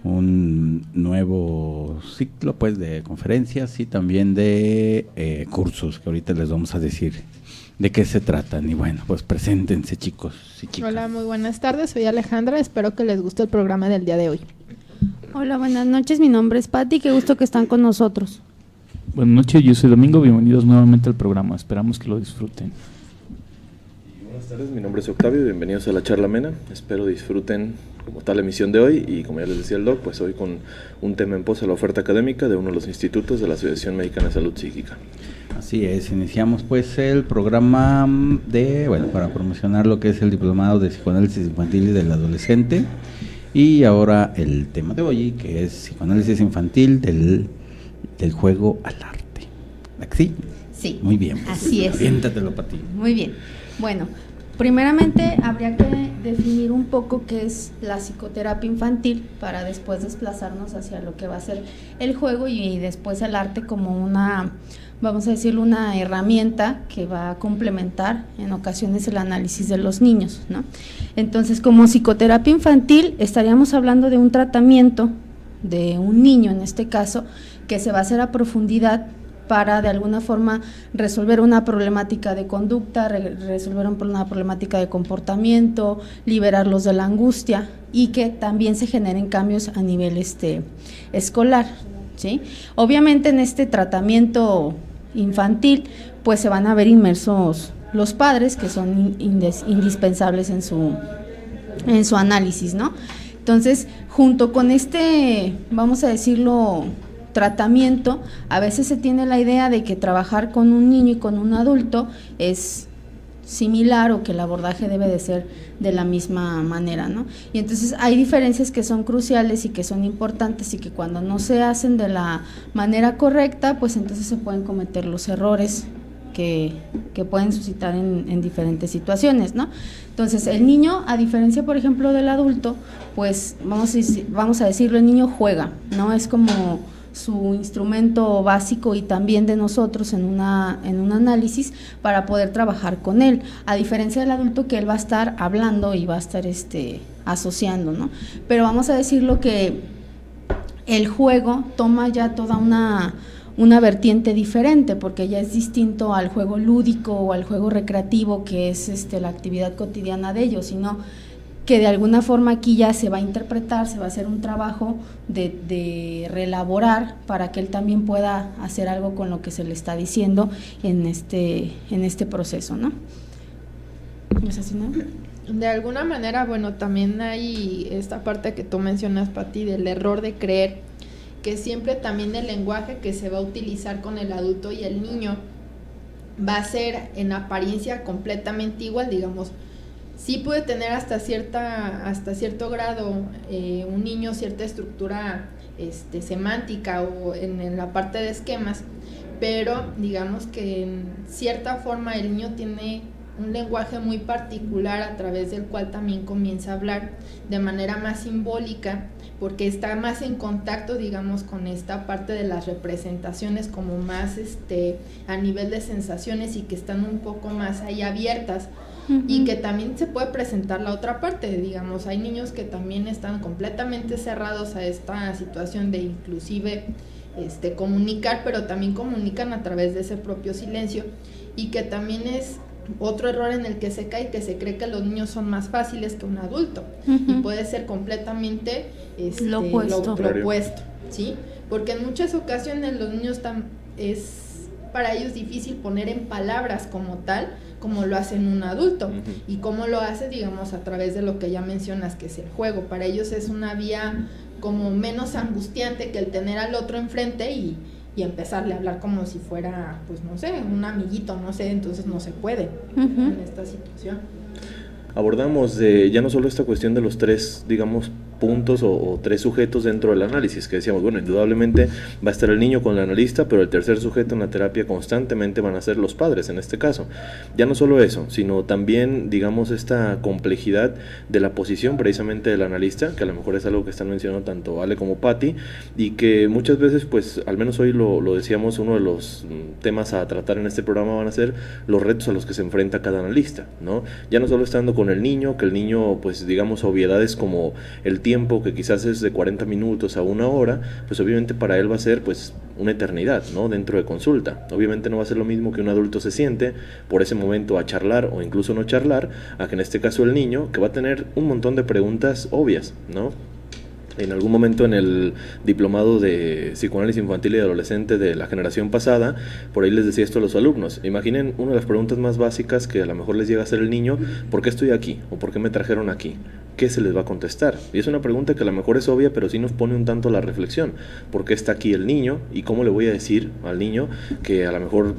un nuevo ciclo pues de conferencias y también de cursos que ahorita les vamos a decir de qué se tratan. Y bueno, pues preséntense, chicos y chicas. Hola, muy buenas tardes, soy Alejandra, espero que les guste el programa del día de hoy. Hola, buenas noches, mi nombre es Patti, qué gusto que están con nosotros. Buenas noches, yo soy Domingo, bienvenidos nuevamente al programa, esperamos que lo disfruten. Buenas tardes, mi nombre es Octavio, bienvenidos a la charla amena, espero disfruten como tal la emisión de hoy y como ya les decía el doc, pues hoy con un tema en pos a la oferta académica de uno de los institutos de la Asociación Mexicana de Salud Psíquica. Así es, iniciamos pues el programa para promocionar lo que es el diplomado de psicoanálisis infantil y del adolescente, y ahora el tema de hoy que es psicoanálisis infantil del juego al arte. ¿Sí? Sí. Muy bien. Así es. Aviéntatelo para ti. Muy bien. Bueno, primeramente habría que definir un poco qué es la psicoterapia infantil para después desplazarnos hacia lo que va a ser el juego y después el arte como una, vamos a decirlo, una herramienta que va a complementar en ocasiones el análisis de los niños, ¿no? Entonces, como psicoterapia infantil estaríamos hablando de un tratamiento de un niño, en este caso, que se va a hacer a profundidad para de alguna forma resolver una problemática de conducta, resolver una problemática de comportamiento, liberarlos de la angustia y que también se generen cambios a nivel escolar, ¿sí? Obviamente en este tratamiento infantil pues se van a ver inmersos los padres, que son indispensables en su análisis, ¿no? Entonces, junto con vamos a decirlo, tratamiento, a veces se tiene la idea de que trabajar con un niño y con un adulto es similar o que el abordaje debe de ser de la misma manera, ¿no? Y entonces hay diferencias que son cruciales y que son importantes y que cuando no se hacen de la manera correcta, pues entonces se pueden cometer los errores que pueden suscitar en diferentes situaciones, ¿no? Entonces, el niño, a diferencia, por ejemplo, del adulto, pues vamos a decirlo, el niño juega, ¿no? Es como su instrumento básico y también de nosotros en un análisis para poder trabajar con él, a diferencia del adulto que él va a estar hablando y va a estar asociando, ¿no? Pero vamos a decirlo que el juego toma ya toda una vertiente diferente, porque ya es distinto al juego lúdico o al juego recreativo, que es la actividad cotidiana de ellos, sino que de alguna forma aquí ya se va a interpretar, se va a hacer un trabajo de reelaborar para que él también pueda hacer algo con lo que se le está diciendo en este proceso, ¿no? ¿No es así, no? De alguna manera, bueno, también hay esta parte que tú mencionas, Pati, del error de creer que siempre también el lenguaje que se va a utilizar con el adulto y el niño va a ser en apariencia completamente igual, digamos. Sí puede tener hasta cierto grado un niño cierta estructura semántica o en la parte de esquemas, pero digamos que en cierta forma el niño tiene un lenguaje muy particular a través del cual también comienza a hablar de manera más simbólica, porque está más en contacto, digamos, con esta parte de las representaciones como más a nivel de sensaciones y que están un poco más ahí abiertas. Uh-huh. Y que también se puede presentar la otra parte, digamos, hay niños que también están completamente cerrados a esta situación de inclusive comunicar, pero también comunican a través de ese propio silencio, y que también es otro error en el que se cae, que se cree que los niños son más fáciles que un adulto. Uh-huh. Y puede ser completamente lo opuesto, ¿sí? Porque en muchas ocasiones los niños es para ellos difícil poner en palabras como tal, como lo hace un adulto, uh-huh. Y cómo lo hace, digamos, a través de lo que ya mencionas, que es el juego. Para ellos es una vía como menos angustiante que el tener al otro enfrente y empezarle a hablar como si fuera, pues no sé, un amiguito, no sé, entonces no se puede, uh-huh. En esta situación. Abordamos ya no solo esta cuestión de los tres, digamos, puntos o tres sujetos dentro del análisis, que decíamos, bueno, indudablemente va a estar el niño con el analista, pero el tercer sujeto en la terapia constantemente van a ser los padres en este caso. Ya no solo eso, sino también, digamos, esta complejidad de la posición precisamente del analista, que a lo mejor es algo que están mencionando tanto Ale como Patti, y que muchas veces, pues, al menos hoy lo decíamos, uno de los temas a tratar en este programa van a ser los retos a los que se enfrenta cada analista, ¿no? Ya no solo estando con el niño, que el niño, pues, digamos, obviedades como el tiempo que quizás es de 40 minutos a 1 hora, pues obviamente para él va a ser pues una eternidad, ¿no? Dentro de consulta. Obviamente no va a ser lo mismo que un adulto se siente por ese momento a charlar o incluso no charlar, a que en este caso el niño, que va a tener un montón de preguntas obvias, ¿no? En algún momento en el diplomado de psicoanálisis infantil y adolescente de la generación pasada, por ahí les decía esto a los alumnos. Imaginen una de las preguntas más básicas que a lo mejor les llega a hacer el niño: ¿por qué estoy aquí? ¿O por qué me trajeron aquí? ¿Qué se les va a contestar? Y es una pregunta que a lo mejor es obvia, pero sí nos pone un tanto a la reflexión. ¿Por qué está aquí el niño? ¿Y cómo le voy a decir al niño que a lo mejor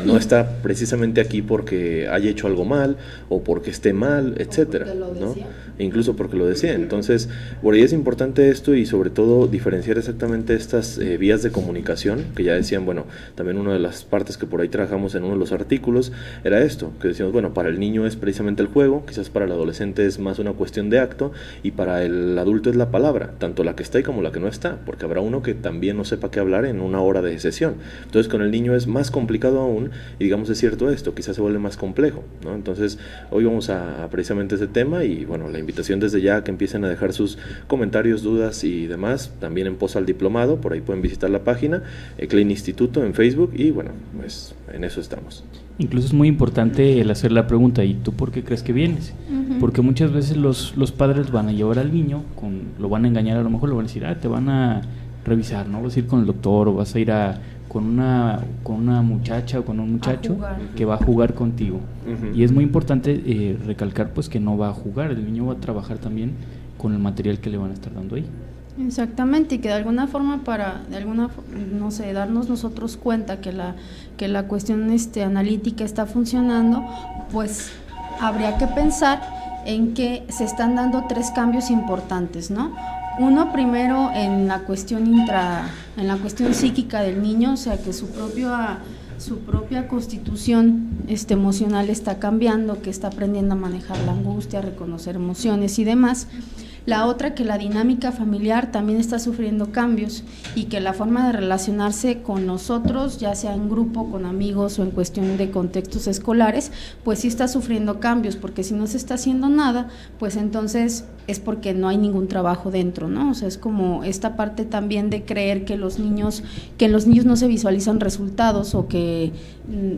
no está precisamente aquí porque haya hecho algo mal o porque esté mal, etcétera, ¿no? E incluso porque lo desea. Entonces, por ahí es importante esto, y sobre todo diferenciar exactamente estas vías de comunicación, que ya decían, bueno, también una de las partes que por ahí trabajamos en uno de los artículos era esto, que decíamos, bueno, para el niño es precisamente el juego, quizás para el adolescente es más una cuestión de acto, y para el adulto es la palabra, tanto la que está y como la que no está, porque habrá uno que también no sepa qué hablar en 1 hora de sesión. Entonces con el niño es más complicado aún, y digamos es cierto esto, quizás se vuelve más complejo, ¿no? Entonces hoy vamos a precisamente ese tema, y bueno, la invitación desde ya que empiecen a dejar sus comentarios, dudas y demás, también en post al diplomado, por ahí pueden visitar la página, Klein Instituto en Facebook, y bueno, pues en eso estamos. Incluso es muy importante el hacer la pregunta: ¿y tú por qué crees que vienes? Porque muchas veces los padres van a llevar al niño, lo van a engañar, a lo mejor lo van a decir, te van a revisar, ¿no? Vas a ir con el doctor, o vas a ir con una muchacha o con un muchacho que va a jugar contigo. Y es muy importante recalcar pues que no va a jugar, el niño va a trabajar también con el material que le van a estar dando ahí. Exactamente, y que de alguna forma no sé, darnos nosotros cuenta que la cuestión analítica está funcionando, pues habría que pensar en que se están dando 3 cambios importantes, ¿no? Uno, primero en la cuestión psíquica del niño, o sea que su propia constitución emocional está cambiando, que está aprendiendo a manejar la angustia, a reconocer emociones y demás. La otra, que la dinámica familiar también está sufriendo cambios, y que la forma de relacionarse con nosotros, ya sea en grupo, con amigos o en cuestión de contextos escolares, pues sí está sufriendo cambios, porque si no se está haciendo nada, pues entonces es porque no hay ningún trabajo dentro, ¿no? O sea, es como esta parte también de creer que en los niños no se visualizan resultados, o que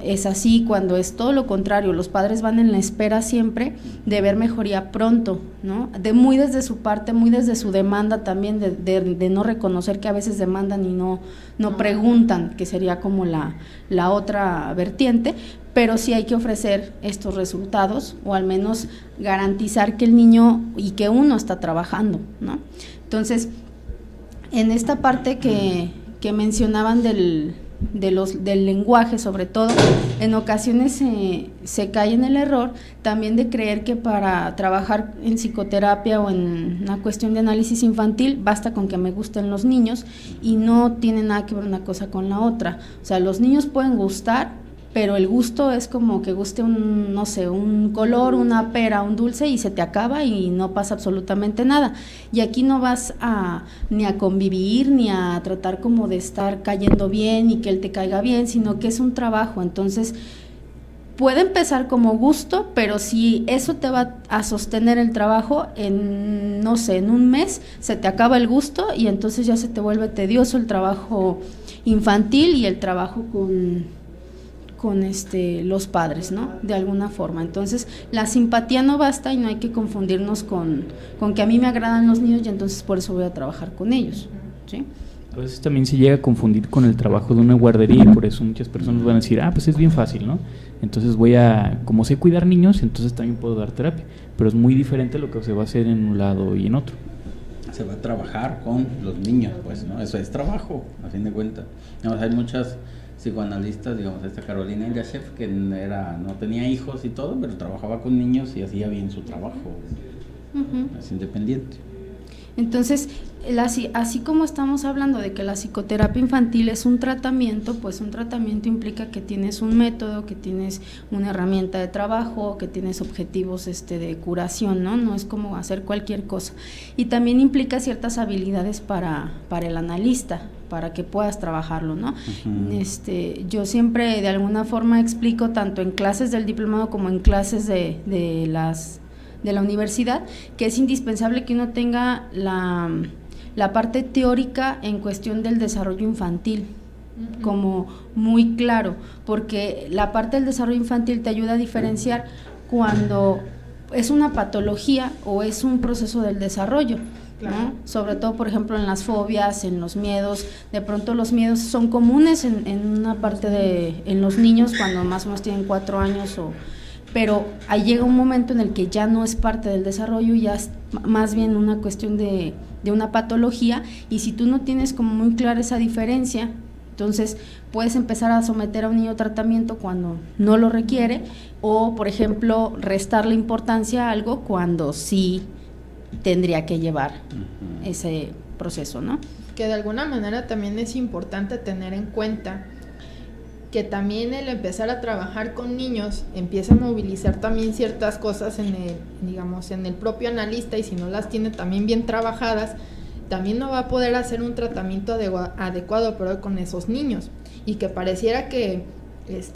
es así, cuando es todo lo contrario. Los padres van en la espera siempre de ver mejoría pronto, ¿no? Muy desde su parte, muy desde su demanda también, de no reconocer que a veces demandan y no preguntan, que sería como la otra vertiente. Pero sí hay que ofrecer estos resultados, o al menos garantizar que el niño y que uno está trabajando, ¿no? Entonces, en esta parte que mencionaban del lenguaje, sobre todo, en ocasiones se cae en el error también de creer que para trabajar en psicoterapia o en una cuestión de análisis infantil basta con que me gusten los niños, y no tiene nada que ver una cosa con la otra. O sea, los niños pueden gustar, pero el gusto es como que guste un color, una pera, un dulce, y se te acaba y no pasa absolutamente nada. Y aquí no vas ni a convivir, ni a tratar como de estar cayendo bien y que él te caiga bien, sino que es un trabajo. Entonces, puede empezar como gusto, pero si eso te va a sostener el trabajo, en un mes se te acaba el gusto, y entonces ya se te vuelve tedioso el trabajo infantil y el trabajo con los padres, ¿no? De alguna forma. Entonces, la simpatía no basta, y no hay que confundirnos con que a mí me agradan los niños y entonces por eso voy a trabajar con ellos, ¿sí? A veces también se llega a confundir con el trabajo de una guardería, y por eso muchas personas van a decir, pues es bien fácil, ¿no? Entonces como sé cuidar niños, entonces también puedo dar terapia. Pero es muy diferente lo que se va a hacer en un lado y en otro. Se va a trabajar con los niños, pues, ¿no? Eso es trabajo, a fin de cuentas. Hay muchas psicoanalistas, digamos, esta Carolina Eliashev, que no tenía hijos y todo, pero trabajaba con niños y hacía bien su trabajo. Es independiente. Entonces, así como estamos hablando de que la psicoterapia infantil es un tratamiento, pues un tratamiento implica que tienes un método, que tienes una herramienta de trabajo, que tienes objetivos de curación, ¿no? No es como hacer cualquier cosa. Y también implica ciertas habilidades para el analista, para que puedas trabajarlo, ¿no? Yo siempre de alguna forma explico, tanto en clases del diplomado como en clases de la universidad, que es indispensable que uno tenga la parte teórica en cuestión del desarrollo infantil como muy claro, porque la parte del desarrollo infantil te ayuda a diferenciar cuando es una patología o es un proceso del desarrollo, ¿no? Sobre todo, por ejemplo, en las fobias, en los miedos. De pronto los miedos son comunes en una parte en los niños cuando más o menos tienen 4 años, pero ahí llega un momento en el que ya no es parte del desarrollo, ya es más bien una cuestión de una patología, y si tú no tienes como muy clara esa diferencia, entonces puedes empezar a someter a un niño a tratamiento cuando no lo requiere, o por ejemplo restarle importancia a algo cuando sí tendría que llevar ese proceso, ¿no? Que de alguna manera también es importante tener en cuenta que también el empezar a trabajar con niños empieza a movilizar también ciertas cosas en el propio analista, y si no las tiene también bien trabajadas, también no va a poder hacer un tratamiento adecuado pero con esos niños, y que pareciera que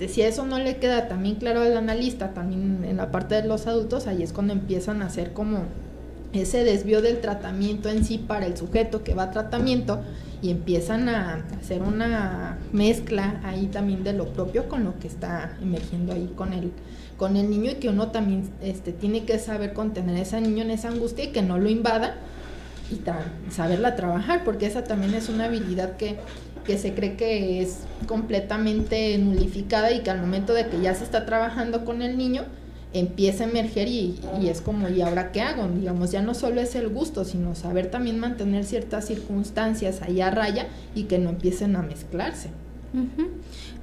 si eso no le queda también claro al analista, también en la parte de los adultos, ahí es cuando empiezan a hacer como ese desvío del tratamiento en sí para el sujeto que va a tratamiento, y empiezan a hacer una mezcla ahí también de lo propio con lo que está emergiendo ahí con el niño, y que uno también tiene que saber contener a ese niño en esa angustia y que no lo invada, y saberla trabajar, porque esa también es una habilidad que se cree que es completamente nulificada, y que al momento de que ya se está trabajando con el niño empieza a emerger y es como, ¿y ahora qué hago? Digamos, ya no solo es el gusto, sino saber también mantener ciertas circunstancias ahí a raya y que no empiecen a mezclarse.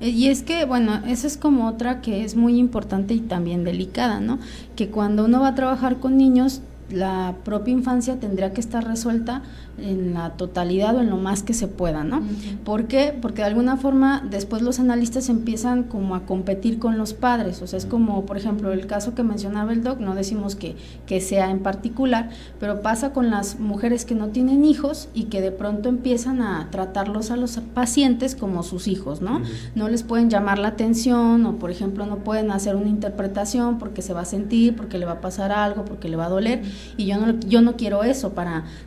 Y es que, bueno, esa es como otra que es muy importante y también delicada, ¿no? Que cuando uno va a trabajar con niños, la propia infancia tendría que estar resuelta en la totalidad o en lo más que se pueda, ¿no? ¿Por qué? Porque de alguna forma después los analistas empiezan como a competir con los padres, o sea, es como, por ejemplo, el caso que mencionaba el doc, no decimos que sea en particular, pero pasa con las mujeres que no tienen hijos y que de pronto empiezan a tratarlos a los pacientes como sus hijos, ¿no? No les pueden llamar la atención, o por ejemplo no pueden hacer una interpretación porque se va a sentir, porque le va a pasar algo, porque le va a doler, y yo no quiero eso,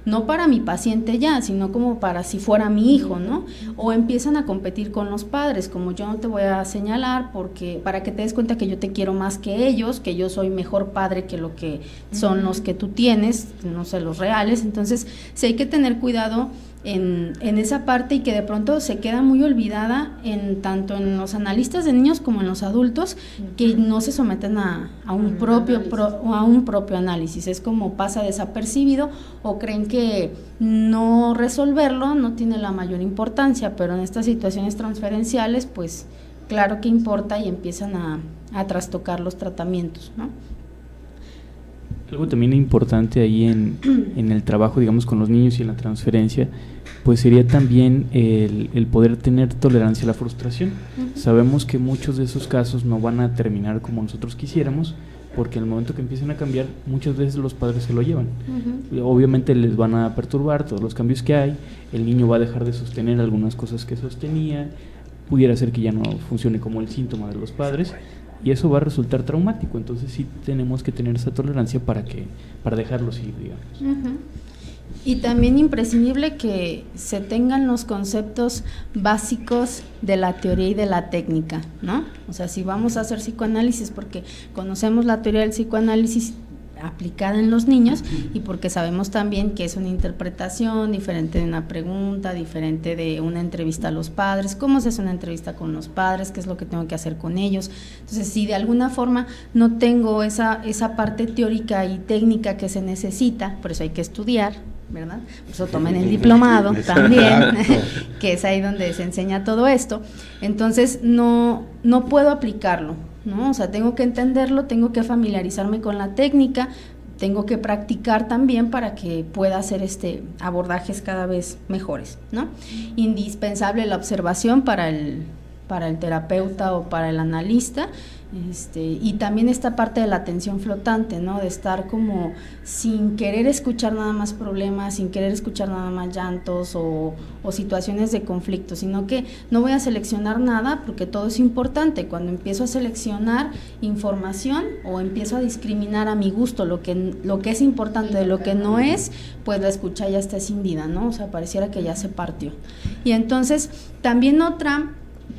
no para mi paciente ya, sino como para si fuera mi hijo, ¿no? O empiezan a competir con los padres, como yo no te voy a señalar porque para que te des cuenta que yo te quiero más que ellos, que yo soy mejor padre que lo que son los que tú tienes, no sé, los reales. Entonces sí hay que tener cuidado en esa parte, y que de pronto se queda muy olvidada tanto en los analistas de niños como en los adultos, que no se someten a un propio análisis. Es como pasa desapercibido, o creen que no resolverlo no tiene la mayor importancia, pero en estas situaciones transferenciales pues claro que importa, y empiezan a trastocar los tratamientos, ¿no? Algo también importante ahí en el trabajo, digamos, con los niños y en la transferencia, pues sería también el poder tener tolerancia a la frustración. Sabemos que muchos de esos casos no van a terminar como nosotros quisiéramos, porque al momento que empiezan a cambiar, muchas veces los padres se lo llevan. Obviamente les van a perturbar todos los cambios que hay, el niño va a dejar de sostener algunas cosas que sostenía, pudiera ser que ya no funcione como el síntoma de los padres, y eso va a resultar traumático. Entonces sí tenemos que tener esa tolerancia para dejarlos ir, digamos. Y también imprescindible que se tengan los conceptos básicos de la teoría y de la técnica, ¿no? O sea, si vamos a hacer psicoanálisis, porque conocemos la teoría del psicoanálisis aplicada en los niños, y porque sabemos también que es una interpretación diferente de una pregunta, diferente de una entrevista a los padres, cómo se hace una entrevista con los padres, qué es lo que tengo que hacer con ellos. Entonces, si de alguna forma no tengo esa parte teórica y técnica que se necesita, por eso hay que estudiar, ¿verdad? Por eso tomen el diplomado también, que es ahí donde se enseña todo esto. Entonces no puedo aplicarlo, ¿no? O sea, tengo que entenderlo, tengo que familiarizarme con la técnica, tengo que practicar también para que pueda hacer abordajes cada vez mejores, ¿no? Indispensable la observación para para el terapeuta o para el analista. Y también esta parte de la atención flotante, ¿no? De estar como sin querer escuchar nada más problemas, sin querer escuchar nada más llantos o situaciones de conflicto, sino que no voy a seleccionar nada porque todo es importante. Cuando empiezo a seleccionar información o empiezo a discriminar a mi gusto lo que es importante de lo que no es, pues la escucha ya está escindida, ¿no? O sea, pareciera que ya se partió. Y entonces, también otra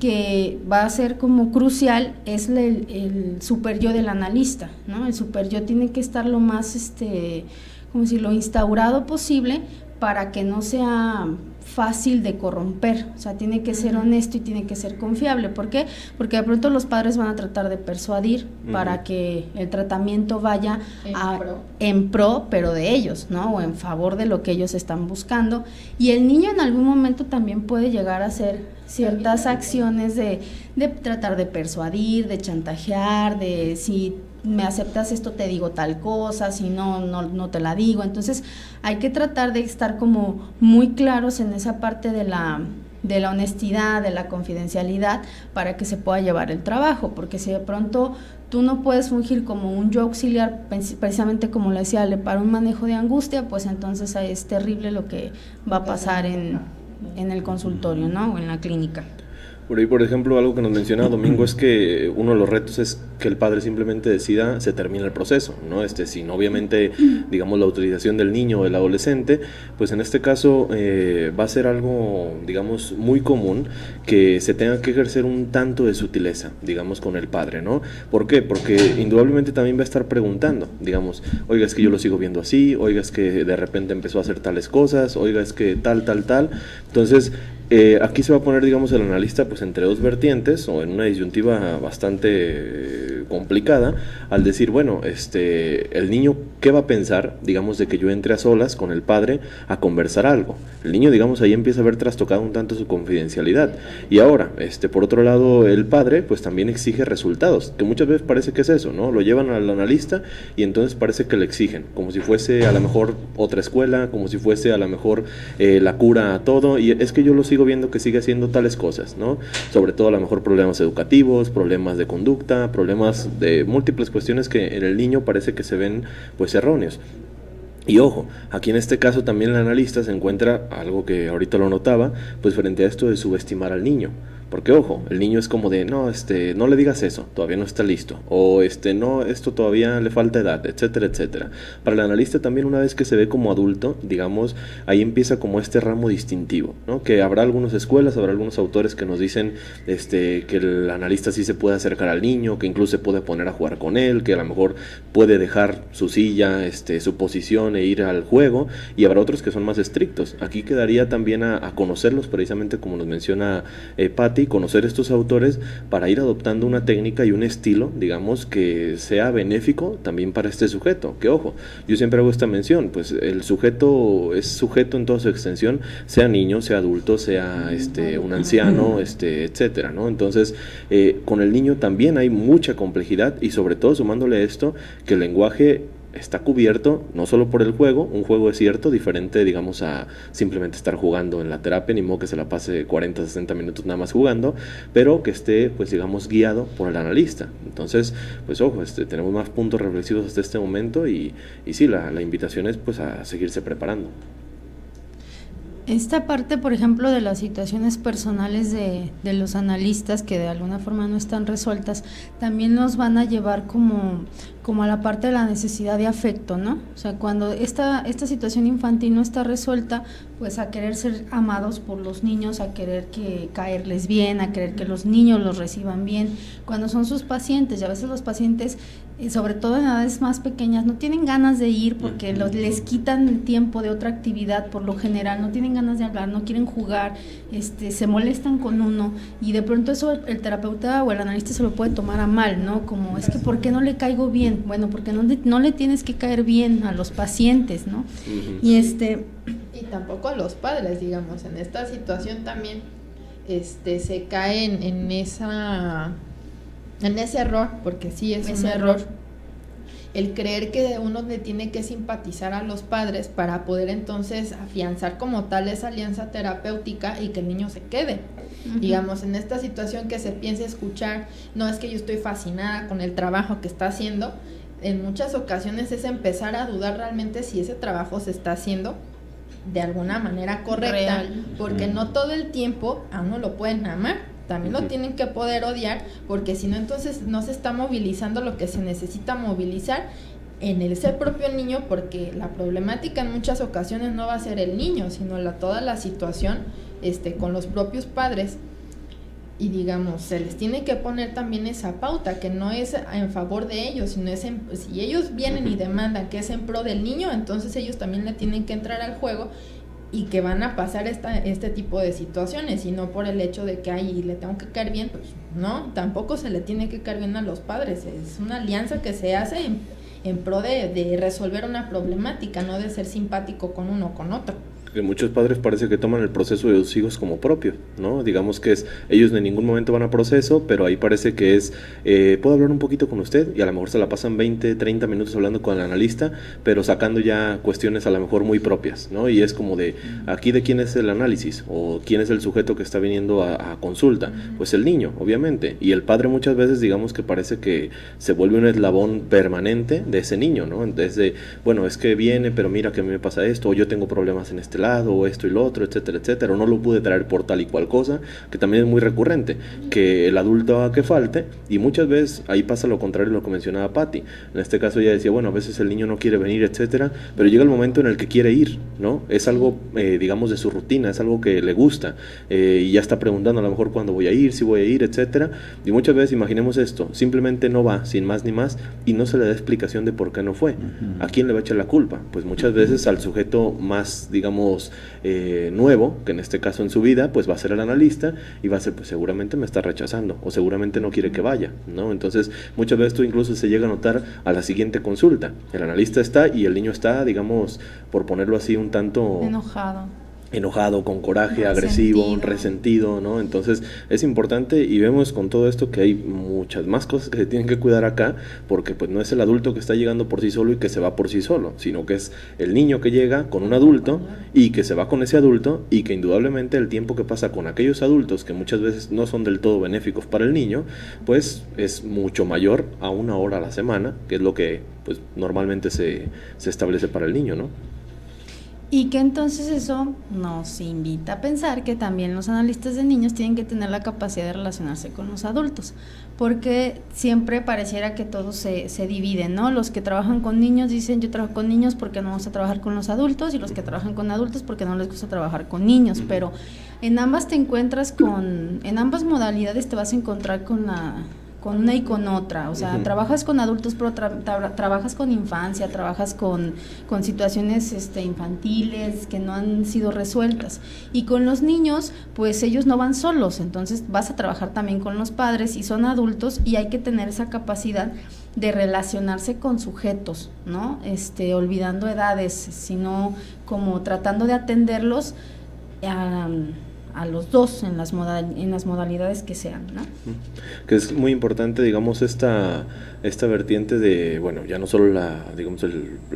que va a ser como crucial es el super yo del analista, ¿no? El super yo tiene que estar lo más, como si lo instaurado posible para que no sea fácil de corromper, o sea, tiene que ser honesto y tiene que ser confiable. ¿Por qué? Porque de pronto los padres van a tratar de persuadir para que el tratamiento vaya en pro, pero de ellos, ¿no? O en favor de lo que ellos están buscando. Y el niño en algún momento también puede llegar a hacer ciertas acciones de tratar de persuadir, de chantajear, de si me aceptas esto te digo tal cosa, si no te la digo. Entonces hay que tratar de estar como muy claros en esa parte de la honestidad, de la confidencialidad, para que se pueda llevar el trabajo, porque si de pronto tú no puedes fungir como un yo auxiliar, precisamente como le decía Ale, para un manejo de angustia, pues entonces es terrible lo que va a pasar en el consultorio, ¿no? O en la clínica. Por ahí, por ejemplo, algo que nos menciona Domingo es que uno de los retos es que el padre simplemente decida, se termina el proceso, ¿no? Sin obviamente, digamos, la utilización del niño o del adolescente, pues en este caso va a ser algo, digamos, muy común que se tenga que ejercer un tanto de sutileza, digamos, con el padre, ¿no? ¿Por qué? Porque indudablemente también va a estar preguntando, digamos, oiga, es que yo lo sigo viendo así, oiga, es que de repente empezó a hacer tales cosas, oiga, es que tal. Entonces, aquí se va a poner, digamos, el analista pues entre dos vertientes o en una disyuntiva bastante complicada al decir, bueno, el niño, ¿qué va a pensar, digamos, de que yo entre a solas con el padre a conversar algo? El niño, digamos, ahí empieza a ver trastocado un tanto su confidencialidad. Y ahora, por otro lado, el padre pues también exige resultados, que muchas veces parece que es eso, ¿no? Lo llevan al analista y entonces parece que le exigen, como si fuese a lo mejor otra escuela, como si fuese a lo mejor la cura a todo, y es que yo lo sigo viendo que sigue haciendo tales cosas, ¿no? Sobre todo a lo mejor problemas educativos, problemas de conducta, problemas de múltiples cuestiones que en el niño parece que se ven pues erróneos. Y ojo, aquí en este caso también el analista se encuentra algo que ahorita lo notaba, pues frente a esto de subestimar al niño. Porque ojo, el niño es como de, no, no le digas eso, todavía no está listo, o no, esto todavía le falta edad, etcétera, etcétera. Para el analista también, una vez que se ve como adulto, digamos, ahí empieza como este ramo distintivo, ¿no? Que habrá algunas escuelas, habrá algunos autores que nos dicen que el analista sí se puede acercar al niño, que incluso se puede poner a jugar con él, que a lo mejor puede dejar su silla, su posición e ir al juego, y habrá otros que son más estrictos. Aquí quedaría también a conocerlos, precisamente como nos menciona Patti, conocer estos autores para ir adoptando una técnica y un estilo, digamos, que sea benéfico también para este sujeto. Que ojo, yo siempre hago esta mención, pues el sujeto es sujeto en toda su extensión, sea niño, sea adulto, sea un anciano, etcétera, ¿no? Entonces, con el niño también hay mucha complejidad y sobre todo sumándole esto, que el lenguaje está cubierto no solo por el juego, un juego es cierto, diferente digamos a simplemente estar jugando en la terapia, ni modo que se la pase 40, 60 minutos nada más jugando, pero que esté pues digamos guiado por el analista. Entonces pues ojo, tenemos más puntos reflexivos hasta este momento y sí, la invitación es pues a seguirse preparando. Esta parte, por ejemplo, de las situaciones personales de los analistas que de alguna forma no están resueltas, también nos van a llevar como a la parte de la necesidad de afecto, ¿no? O sea, cuando esta situación infantil no está resuelta, pues a querer ser amados por los niños, a querer caerles bien, a querer que los niños los reciban bien, cuando son sus pacientes, y a veces los pacientes, sobre todo en edades más pequeñas, no tienen ganas de ir porque les quitan el tiempo de otra actividad, por lo general, no tienen ganas de hablar, no quieren jugar, se molestan con uno, y de pronto eso el terapeuta o el analista se lo puede tomar a mal, ¿no? Como, es que ¿por qué no le caigo bien? Bueno, porque no le tienes que caer bien a los pacientes, ¿no? Y y tampoco a los padres, digamos, en esta situación también se caen en ese error, porque sí es un error, el creer que uno le tiene que simpatizar a los padres para poder entonces afianzar como tal esa alianza terapéutica y que el niño se quede. Digamos, en esta situación que se piensa escuchar, no es que yo estoy fascinada con el trabajo que está haciendo, en muchas ocasiones es empezar a dudar realmente si ese trabajo se está haciendo de alguna manera correcta, real, porque no todo el tiempo a uno lo pueden amar, también lo tienen que poder odiar, porque si no entonces no se está movilizando lo que se necesita movilizar en ese propio niño, porque la problemática en muchas ocasiones no va a ser el niño, sino toda la situación con los propios padres. Y digamos, se les tiene que poner también esa pauta, que no es en favor de ellos, sino es si ellos vienen y demandan que es en pro del niño, entonces ellos también le tienen que entrar al juego y que van a pasar este tipo de situaciones, y no por el hecho de que ahí le tengo que caer bien, pues no, tampoco se le tiene que caer bien a los padres, es una alianza que se hace en pro de resolver una problemática, no de ser simpático con uno o con otro. Que muchos padres parece que toman el proceso de sus hijos como propio, ¿no? Digamos que ellos en ningún momento van a proceso, pero ahí parece que ¿puedo hablar un poquito con usted? Y a lo mejor se la pasan 20, 30 minutos hablando con el analista, pero sacando ya cuestiones a lo mejor muy propias, ¿no? Y es como ¿aquí de quién es el análisis? ¿O quién es el sujeto que está viniendo a consulta? Pues el niño, obviamente. Y el padre muchas veces, digamos que parece que se vuelve un eslabón permanente de ese niño, ¿no? Entonces, es que viene, pero mira que a mí me pasa esto, o yo tengo problemas en este lado, o esto y lo otro, etcétera, etcétera, o no lo pude traer por tal y cual cosa, que también es muy recurrente, que el adulto haga que falte, y muchas veces ahí pasa lo contrario de lo que mencionaba Patti. En este caso ella decía, a veces el niño no quiere venir, etcétera, pero llega el momento en el que quiere ir, ¿no? Es algo, digamos, de su rutina, es algo que le gusta, y ya está preguntando a lo mejor cuándo voy a ir, si voy a ir, etcétera, y muchas veces imaginemos esto, simplemente no va, sin más ni más, y no se le da explicación de por qué no fue. ¿A quién le va a echar la culpa? Pues muchas veces al sujeto más, digamos, nuevo, que en este caso en su vida, pues va a ser el analista, y va a ser, pues seguramente me está rechazando, o seguramente no quiere que vaya, ¿no? Entonces, muchas veces esto incluso se llega a notar a la siguiente consulta. El analista está y el niño está, digamos, por ponerlo así, un tanto enojado, con coraje, agresivo, resentido, ¿no? Entonces es importante, y vemos con todo esto que hay muchas más cosas que se tienen que cuidar acá, porque pues no es el adulto que está llegando por sí solo y que se va por sí solo, sino que es el niño que llega con un adulto y que se va con ese adulto, y que indudablemente el tiempo que pasa con aquellos adultos que muchas veces no son del todo benéficos para el niño, pues es mucho mayor a 1 hora a la semana, que es lo que pues normalmente se establece para el niño, ¿no? Y que entonces eso nos invita a pensar que también los analistas de niños tienen que tener la capacidad de relacionarse con los adultos, porque siempre pareciera que todos se dividen, ¿no? Los que trabajan con niños dicen yo trabajo con niños porque no vamos a trabajar con los adultos, y los que trabajan con adultos porque no les gusta trabajar con niños, pero en ambas te encuentras en ambas modalidades te vas a encontrar con una y con otra, o sea, trabajas con adultos, pero trabajas con infancia, trabajas con situaciones infantiles que no han sido resueltas, y con los niños, pues ellos no van solos, entonces vas a trabajar también con los padres, y son adultos, y hay que tener esa capacidad de relacionarse con sujetos, ¿no? Olvidando edades, sino como tratando de atenderlos a los dos en las modalidades que sean, ¿no? Que es muy importante, digamos, esta vertiente de, ya no solo la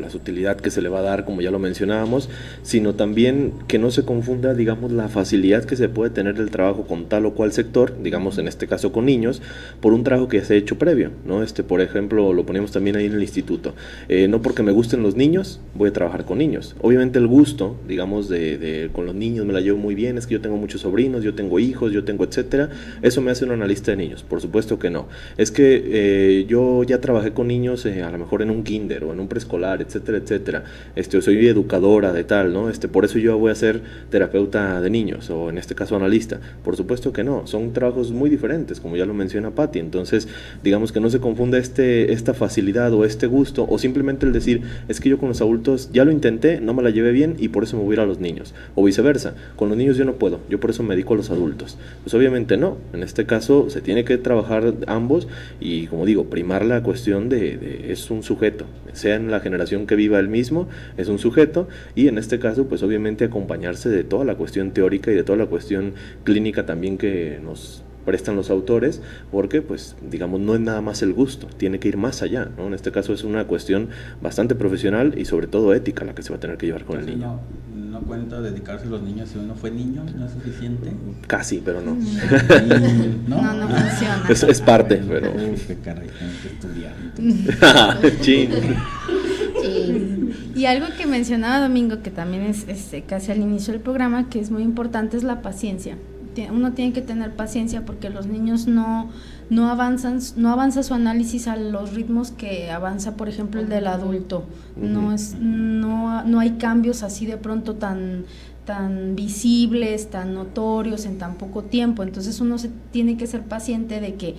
sutilidad que se le va a dar, como ya lo mencionábamos, sino también que no se confunda, digamos, la facilidad que se puede tener del trabajo con tal o cual sector, digamos, en este caso con niños, por un trabajo que se ha hecho previo, ¿no? Por ejemplo, lo ponemos también ahí en el instituto. No porque me gusten los niños, voy a trabajar con niños. Obviamente el gusto, digamos, con los niños me la llevo muy bien, es que yo tengo muchos sobrinos, yo tengo hijos, yo tengo etcétera, eso me hace un analista de niños, por supuesto que no. Es que yo ya trabajé con niños a lo mejor en un kinder o en un preescolar, etcétera, etcétera, soy educadora de tal, ¿no? Por eso yo voy a ser terapeuta de niños, o en este caso analista. Por supuesto que no, son trabajos muy diferentes, como ya lo menciona Patti. Entonces, digamos que no se confunda esta facilidad o este gusto, o simplemente el decir, es que yo con los adultos ya lo intenté, no me la llevé bien y por eso me voy a ir a los niños, o viceversa, con los niños yo no puedo, yo por eso me dedico a los adultos. Pues obviamente no, en este caso se tiene que trabajar ambos, y como digo, primar la cuestión es un sujeto, sea en la generación que viva él mismo, es un sujeto, y en este caso pues obviamente acompañarse de toda la cuestión teórica y de toda la cuestión clínica también que nos prestan los autores, porque pues digamos no es nada más el gusto, tiene que ir más allá, ¿no? En este caso es una cuestión bastante profesional y sobre todo ética la que se va a tener que llevar con el niño. No cuenta dedicarse a los niños si uno fue niño, ¿no es suficiente? Casi, pero no. No funciona. Es parte, pero... Qué caray, tengo que estudiar. Chin. Y algo que mencionaba Domingo, que también es casi al inicio del programa, que es muy importante, es la paciencia. Uno tiene que tener paciencia porque los niños no avanza su análisis a los ritmos que avanza, por ejemplo, el del adulto. No hay cambios así de pronto tan visibles, tan notorios en tan poco tiempo. Entonces uno tiene que ser paciente de que,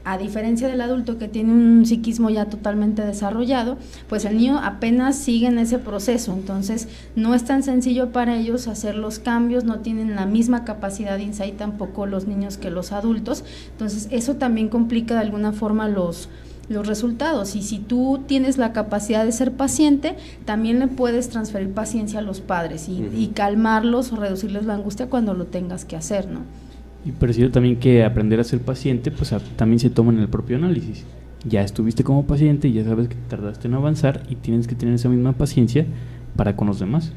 a diferencia del adulto que tiene un psiquismo ya totalmente desarrollado, pues el niño apenas sigue en ese proceso, entonces no es tan sencillo para ellos hacer los cambios, no tienen la misma capacidad de insight tampoco los niños que los adultos, entonces eso también complica de alguna forma los resultados, y si tú tienes la capacidad de ser paciente, también le puedes transferir paciencia a los padres y calmarlos o reducirles la angustia cuando lo tengas que hacer, ¿no? Y parecido también que aprender a ser paciente, pues también se toma en el propio análisis. Ya estuviste como paciente, ya sabes que tardaste en avanzar y tienes que tener esa misma paciencia para con los demás.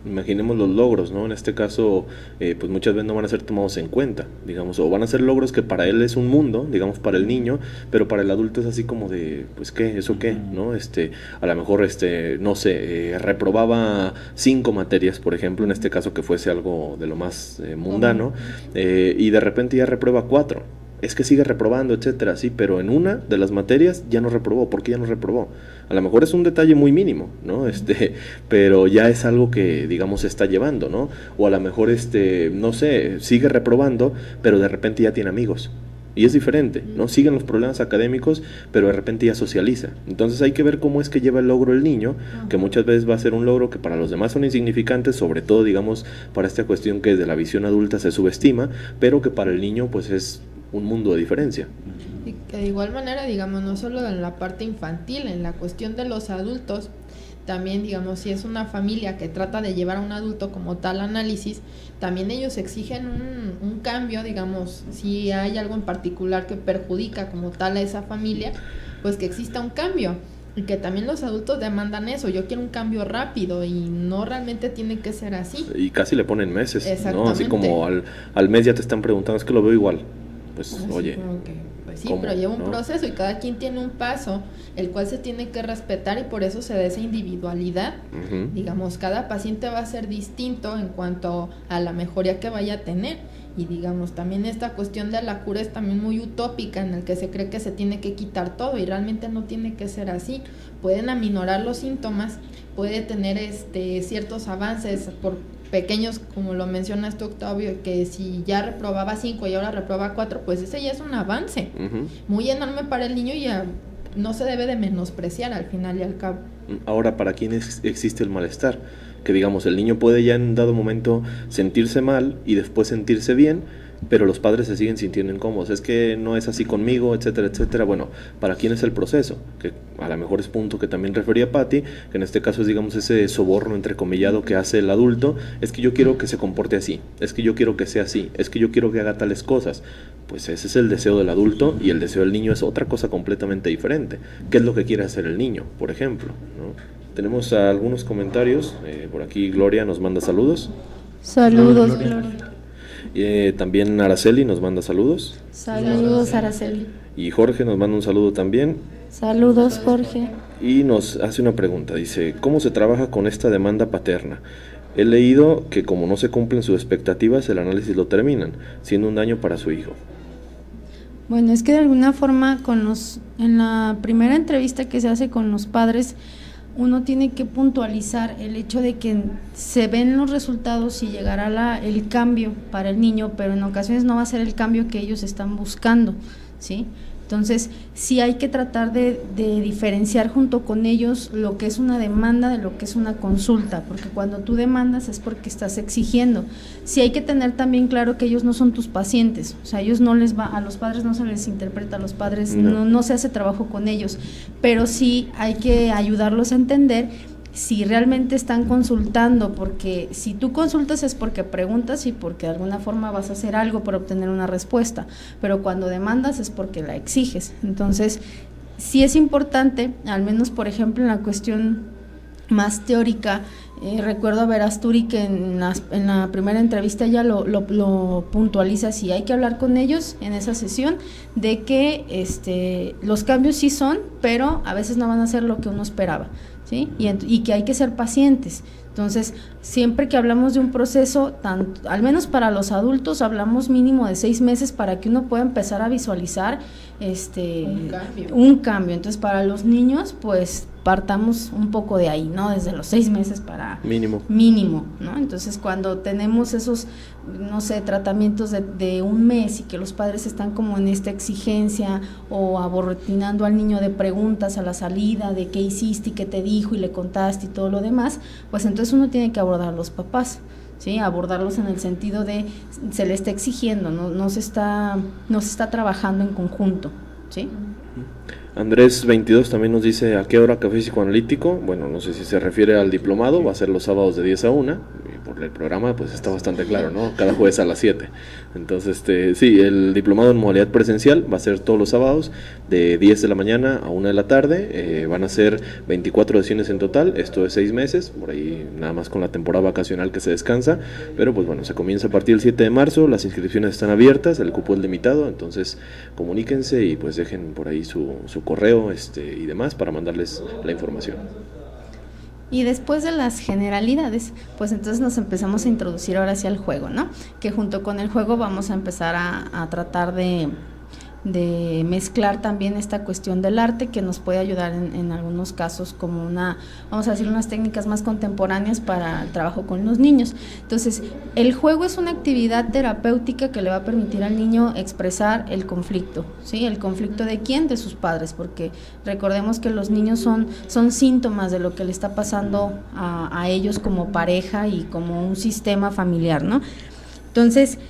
Imaginemos los logros, ¿no? En este caso, pues muchas veces no van a ser tomados en cuenta, digamos, o van a ser logros que para él es un mundo, digamos, para el niño, pero para el adulto es así como de, pues, ¿qué? ¿Eso qué? ¿No? A lo mejor, no sé, reprobaba 5 materias, por ejemplo, en este caso que fuese algo de lo más mundano, y de repente ya reprueba 4. Es que sigue reprobando, etcétera, sí, pero en una de las materias ya no reprobó. ¿Por qué ya no reprobó? A lo mejor es un detalle muy mínimo, ¿no? Pero ya es algo que, digamos, se está llevando, ¿no? O a lo mejor, no sé, sigue reprobando, pero de repente ya tiene amigos. Y es diferente, ¿no? Siguen los problemas académicos, pero de repente ya socializa. Entonces hay que ver cómo es que lleva el logro el niño, que muchas veces va a ser un logro que para los demás son insignificantes, sobre todo, digamos, para esta cuestión que desde la visión adulta se subestima, pero que para el niño, pues es un mundo de diferencia. Y que de igual manera, digamos, no solo en la parte infantil, en la cuestión de los adultos, también, digamos, si es una familia que trata de llevar a un adulto como tal análisis, también ellos exigen un cambio, digamos, si hay algo en particular que perjudica como tal a esa familia, pues que exista un cambio. Y que también los adultos demandan eso, yo quiero un cambio rápido y no realmente tiene que ser así. Y casi le ponen meses, ¿no? Así como al mes ya te están preguntando, es que lo veo igual. Pues, así, oye, pues sí, pero lleva un proceso y cada quien tiene un paso, el cual se tiene que respetar y por eso se da esa individualidad. Digamos, cada paciente va a ser distinto en cuanto a la mejoría que vaya a tener. Y digamos, también esta cuestión de la cura es también muy utópica, en el que se cree que se tiene que quitar todo y realmente no tiene que ser así. Pueden aminorar los síntomas, puede tener ciertos avances por pequeños, como lo mencionas tú, Octavio, que si ya reprobaba 5 y ahora reprueba 4, pues ese ya es un avance muy enorme para el niño y ya no se debe de menospreciar al final y al cabo. Ahora, ¿para quién existe el malestar? Que digamos, el niño puede ya en dado momento sentirse mal y después sentirse bien, pero los padres se siguen sintiendo incómodos, es que no es así conmigo, etcétera, etcétera. Bueno, ¿para quién es el proceso? Que a lo mejor es punto que también refería Patti, que en este caso es, digamos, ese soborno entrecomillado que hace el adulto, es que yo quiero que se comporte así, es que yo quiero que sea así, es que yo quiero que haga tales cosas. Pues ese es el deseo del adulto y el deseo del niño es otra cosa completamente diferente. ¿Qué es lo que quiere hacer el niño, por ejemplo? ¿No? Tenemos algunos comentarios, por aquí Gloria nos manda saludos. Saludos, Gloria. También Araceli nos manda saludos. Saludos, Araceli. Y Jorge nos manda un saludo también. Saludos, Jorge. Y nos hace una pregunta, dice, ¿cómo se trabaja con esta demanda paterna? He leído que como no se cumplen sus expectativas, el análisis lo terminan, siendo un daño para su hijo. Bueno, es que de alguna forma en la primera entrevista que se hace con los padres, uno tiene que puntualizar el hecho de que se ven los resultados y llegará el cambio para el niño, pero en ocasiones no va a ser el cambio que ellos están buscando, ¿sí? Entonces, sí hay que tratar de diferenciar junto con ellos lo que es una demanda de lo que es una consulta, porque cuando tú demandas es porque estás exigiendo. Sí hay que tener también claro que ellos no son tus pacientes, o sea, ellos no les va, a los padres no se les interpreta, a los padres no se hace trabajo con ellos, pero sí hay que ayudarlos a entender si realmente están consultando, porque si tú consultas es porque preguntas y porque de alguna forma vas a hacer algo para obtener una respuesta, pero cuando demandas es porque la exiges. Entonces, sí es importante, al menos por ejemplo en la cuestión más teórica, recuerdo a Verasturi que en la primera entrevista ella lo puntualiza, si hay que hablar con ellos en esa sesión, de que los cambios sí son, pero a veces no van a ser lo que uno esperaba, ¿sí? Y que hay que ser pacientes. Entonces, siempre que hablamos de un proceso, al menos para los adultos, hablamos mínimo de 6 meses para que uno pueda empezar a visualizar un cambio. Entonces, para los niños, pues partamos un poco de ahí, ¿no? Desde los 6 meses para mínimo, ¿no? Entonces, cuando tenemos esos, no sé, tratamientos de un mes y que los padres están como en esta exigencia o aborretinando al niño de preguntas a la salida, de qué hiciste y qué te dijo y le contaste y todo lo demás, pues entonces uno tiene que abordar a los papás, ¿sí? Abordarlos en el sentido de se le está exigiendo, no se está trabajando en conjunto, ¿sí? Andrés 22 también nos dice: ¿a qué hora café psicoanalítico? Bueno, no sé si se refiere al diplomado, va a ser los sábados de 10 a 1, y por el programa pues está bastante claro, ¿no? Cada jueves a las 7. Entonces, sí, el diplomado en modalidad presencial va a ser todos los sábados de 10 de la mañana a 1 de la tarde, van a ser 24 sesiones en total, esto es 6 meses, por ahí nada más con la temporada vacacional que se descansa, pero pues bueno, se comienza a partir del 7 de marzo, las inscripciones están abiertas, el cupo es limitado, entonces comuníquense y pues dejen por ahí su correo y demás para mandarles la información. Y después de las generalidades, pues entonces nos empezamos a introducir ahora hacia el juego, ¿no? Que junto con el juego vamos a empezar a tratar de mezclar también esta cuestión del arte, que nos puede ayudar en algunos casos como vamos a decir, unas técnicas más contemporáneas para el trabajo con los niños. Entonces, el juego es una actividad terapéutica que le va a permitir al niño expresar el conflicto, ¿sí? ¿El conflicto de quién? De sus padres, porque recordemos que los niños son síntomas de lo que le está pasando a ellos como pareja y como un sistema familiar, ¿no? Entonces,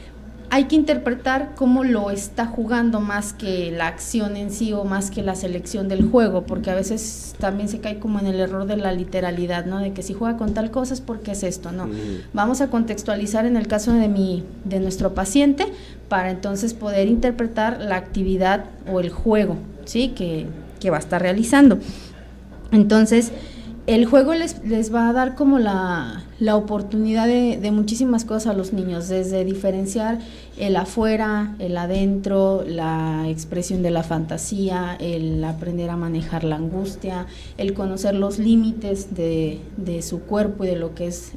hay que interpretar cómo lo está jugando más que la acción en sí o más que la selección del juego, porque a veces también se cae como en el error de la literalidad, ¿no? De que si juega con tal cosa es porque es esto, ¿no? Vamos a contextualizar en el caso de nuestro paciente para entonces poder interpretar la actividad o el juego, ¿sí? Que va a estar realizando. Entonces, el juego les va a dar como la oportunidad de muchísimas cosas a los niños, desde diferenciar el afuera, el adentro, la expresión de la fantasía, el aprender a manejar la angustia, el conocer los límites de su cuerpo y de lo que es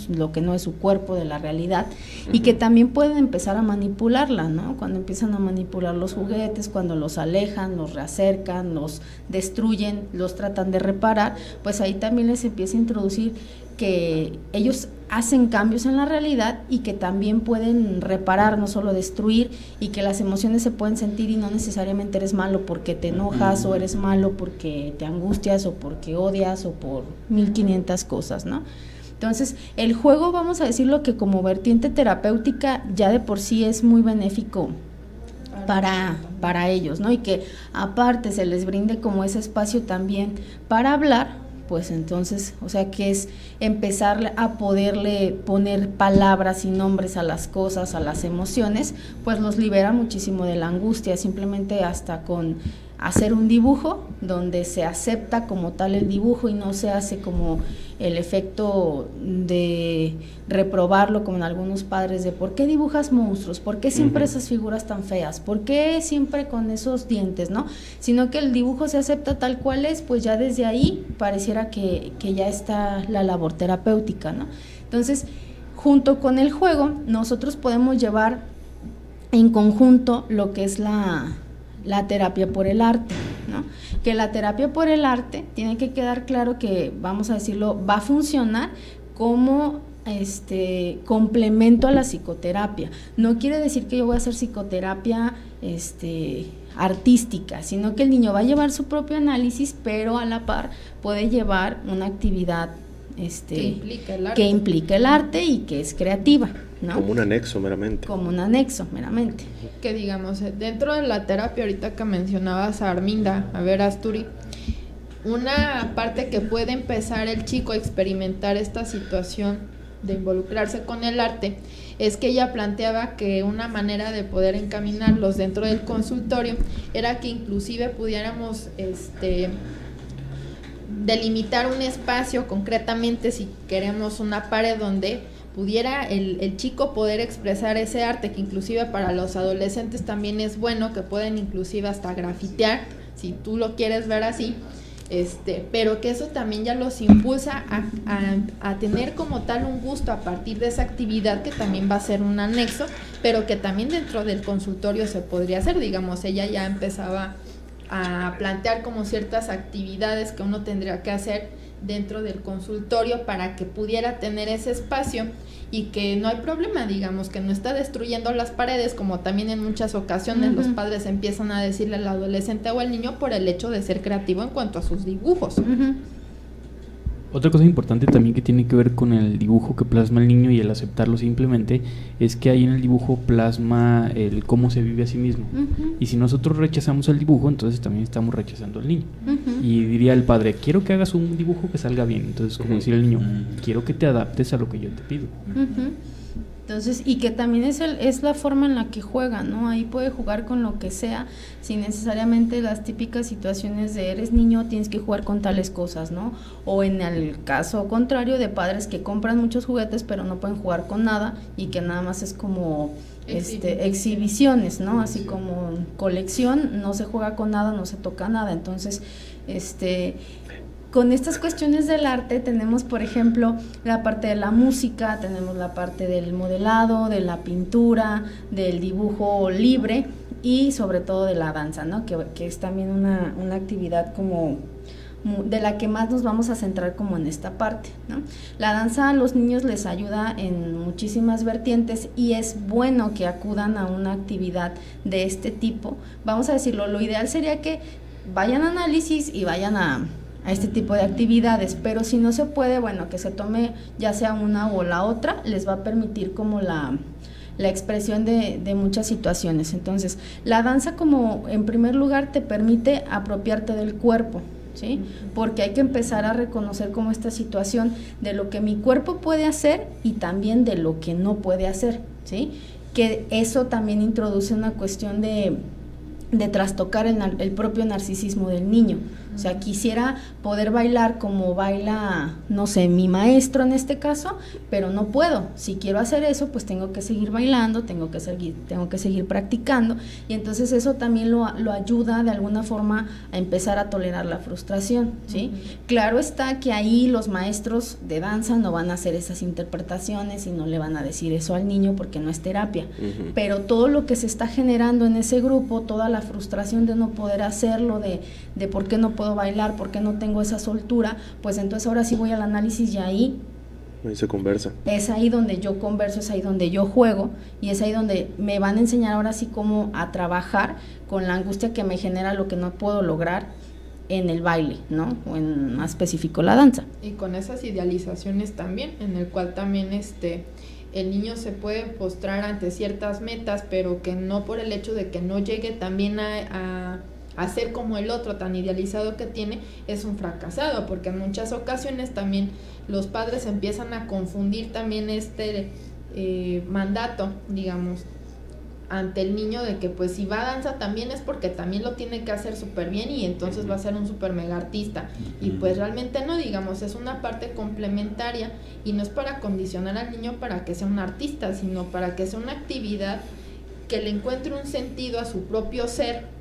lo que no es su cuerpo, de la realidad, y que también pueden empezar a manipularla, ¿no? Cuando empiezan a manipular los juguetes, cuando los alejan, los reacercan, los destruyen, los tratan de reparar, pues ahí también les empieza a introducir que ellos hacen cambios en la realidad y que también pueden reparar, no solo destruir, y que las emociones se pueden sentir y no necesariamente eres malo porque te enojas o eres malo porque te angustias o porque odias o por 1500 cosas, ¿no? Entonces, el juego, vamos a decirlo que como vertiente terapéutica ya de por sí es muy benéfico para ellos, ¿no? Y que aparte se les brinde como ese espacio también para hablar, pues entonces, o sea, que es empezar a poderle poner palabras y nombres a las cosas, a las emociones, pues los libera muchísimo de la angustia, simplemente hasta con hacer un dibujo donde se acepta como tal el dibujo y no se hace como el efecto de reprobarlo como en algunos padres de ¿por qué dibujas monstruos? ¿Por qué siempre esas figuras tan feas? ¿Por qué siempre con esos dientes? ¿No? Sino que el dibujo se acepta tal cual es, pues ya desde ahí pareciera que ya está la labor terapéutica, ¿no? Entonces, junto con el juego, nosotros podemos llevar en conjunto lo que es la terapia por el arte, ¿no? Que la terapia por el arte tiene que quedar claro que, vamos a decirlo, va a funcionar como complemento a la psicoterapia. No quiere decir que yo voy a hacer psicoterapia artística, sino que el niño va a llevar su propio análisis, pero a la par puede llevar una actividad que implica el arte y que es creativa, ¿no? Como un anexo meramente. Que digamos, dentro de la terapia, ahorita que mencionabas a Arminda, a Verasturi, una parte que puede empezar el chico a experimentar esta situación de involucrarse con el arte es que ella planteaba que una manera de poder encaminarlos dentro del consultorio era que inclusive pudiéramos delimitar un espacio, concretamente si queremos una pared donde pudiera el chico poder expresar ese arte, que inclusive para los adolescentes también es bueno, que pueden inclusive hasta grafitear, si tú lo quieres ver así, pero que eso también ya los impulsa a tener como tal un gusto a partir de esa actividad, que también va a ser un anexo, pero que también dentro del consultorio se podría hacer. Digamos, ella ya empezaba a plantear como ciertas actividades que uno tendría que hacer dentro del consultorio para que pudiera tener ese espacio y que no hay problema, digamos, que no está destruyendo las paredes, como también en muchas ocasiones los padres empiezan a decirle al adolescente o al niño por el hecho de ser creativo en cuanto a sus dibujos. Otra cosa importante también que tiene que ver con el dibujo que plasma el niño y el aceptarlo simplemente es que ahí en el dibujo plasma el cómo se vive a sí mismo. Y si nosotros rechazamos el dibujo, entonces también estamos rechazando al niño. Y diría el padre, quiero que hagas un dibujo que salga bien. Entonces, como decir el niño, quiero que te adaptes a lo que yo te pido. Entonces, y que también es la forma en la que juega, ¿no? Ahí puede jugar con lo que sea, sin necesariamente las típicas situaciones de eres niño, tienes que jugar con tales cosas, ¿no? O en el caso contrario de padres que compran muchos juguetes pero no pueden jugar con nada y que nada más es como exhibiciones, ¿no? Así como colección, no se juega con nada, no se toca nada. Entonces, con estas cuestiones del arte tenemos, por ejemplo, la parte de la música, tenemos la parte del modelado, de la pintura, del dibujo libre y sobre todo de la danza, ¿no? Que es también una actividad como de la que más nos vamos a centrar como en esta parte, ¿no? La danza a los niños les ayuda en muchísimas vertientes y es bueno que acudan a una actividad de este tipo. Vamos a decirlo, lo ideal sería que vayan a análisis y vayan a este tipo de actividades, pero si no se puede, bueno, que se tome ya sea una o la otra, les va a permitir como la expresión de muchas situaciones. Entonces, la danza como en primer lugar te permite apropiarte del cuerpo, ¿sí? Porque hay que empezar a reconocer como esta situación de lo que mi cuerpo puede hacer y también de lo que no puede hacer, ¿sí? Que eso también introduce una cuestión de trastocar el propio narcisismo del niño. O sea, quisiera poder bailar como baila, no sé, mi maestro en este caso, pero no puedo. Si quiero hacer eso, pues tengo que seguir bailando, tengo que seguir practicando, y entonces eso también lo ayuda de alguna forma a empezar a tolerar la frustración, ¿sí? Claro está que ahí los maestros de danza no van a hacer esas interpretaciones y no le van a decir eso al niño porque no es terapia, pero todo lo que se está generando en ese grupo, toda la frustración de no poder hacerlo, de por qué no puedo bailar, por qué no tengo esa soltura, pues entonces ahora sí voy al análisis y ahí se conversa. Es ahí donde yo converso, es ahí donde yo juego y es ahí donde me van a enseñar ahora sí cómo a trabajar con la angustia que me genera lo que no puedo lograr en el baile, ¿no? O en más específico la danza. Y con esas idealizaciones también, en el cual también el niño se puede postrar ante ciertas metas, pero que no por el hecho de que no llegue también a ser como el otro tan idealizado que tiene, es un fracasado, porque en muchas ocasiones también los padres empiezan a confundir también mandato, digamos, ante el niño de que pues si va a danza también es porque también lo tiene que hacer súper bien y entonces va a ser un súper mega artista, y pues realmente no, digamos, es una parte complementaria y no es para condicionar al niño para que sea un artista, sino para que sea una actividad que le encuentre un sentido a su propio ser,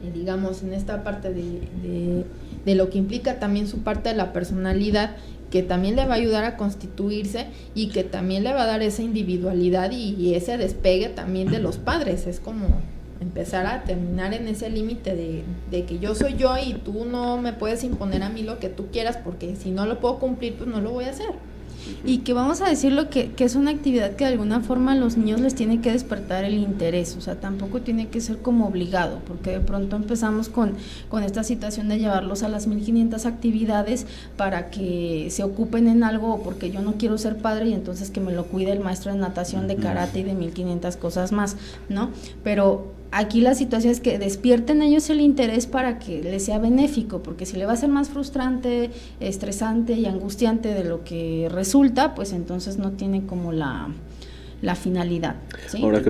y digamos en esta parte de lo que implica también su parte de la personalidad, que también le va a ayudar a constituirse y que también le va a dar esa individualidad y ese despegue también de los padres. Es como empezar a terminar en ese límite de que yo soy yo y tú no me puedes imponer a mí lo que tú quieras, porque si no lo puedo cumplir, pues no lo voy a hacer. Y que vamos a decirlo que es una actividad que de alguna forma a los niños les tiene que despertar el interés, o sea, tampoco tiene que ser como obligado, porque de pronto empezamos con esta situación de llevarlos a las 1500 actividades para que se ocupen en algo, o porque yo no quiero ser padre y entonces que me lo cuide el maestro de natación, de karate y de 1500 cosas más, ¿no? Pero aquí la situación es que despierten ellos el interés para que les sea benéfico, porque si le va a ser más frustrante, estresante y angustiante de lo que resulta, pues entonces no tiene como la finalidad, ¿sí? Ahora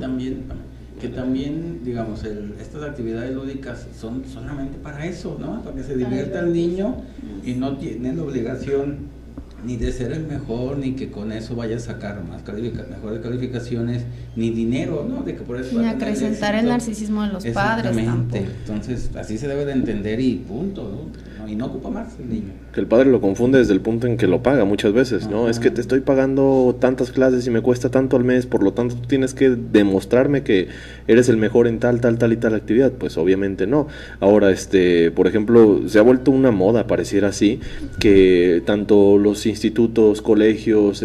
que también, digamos, estas actividades lúdicas son solamente para eso, ¿no? Para que se divierta el niño y no tiene la obligación ni de ser el mejor, ni que con eso vaya a sacar mejores calificaciones, ni dinero, ¿no? De que por eso ni acrecentar el narcisismo de los padres tampoco. Entonces, así se debe de entender y punto, ¿no? Y no ocupa más el niño. Que el padre lo confunde desde el punto en que lo paga muchas veces, ¿no? Es que te estoy pagando tantas clases y me cuesta tanto al mes, por lo tanto tú tienes que demostrarme que eres el mejor en tal y tal actividad. Pues obviamente no. Ahora, por ejemplo, se ha vuelto una moda, pareciera así, que tanto los institutos, colegios,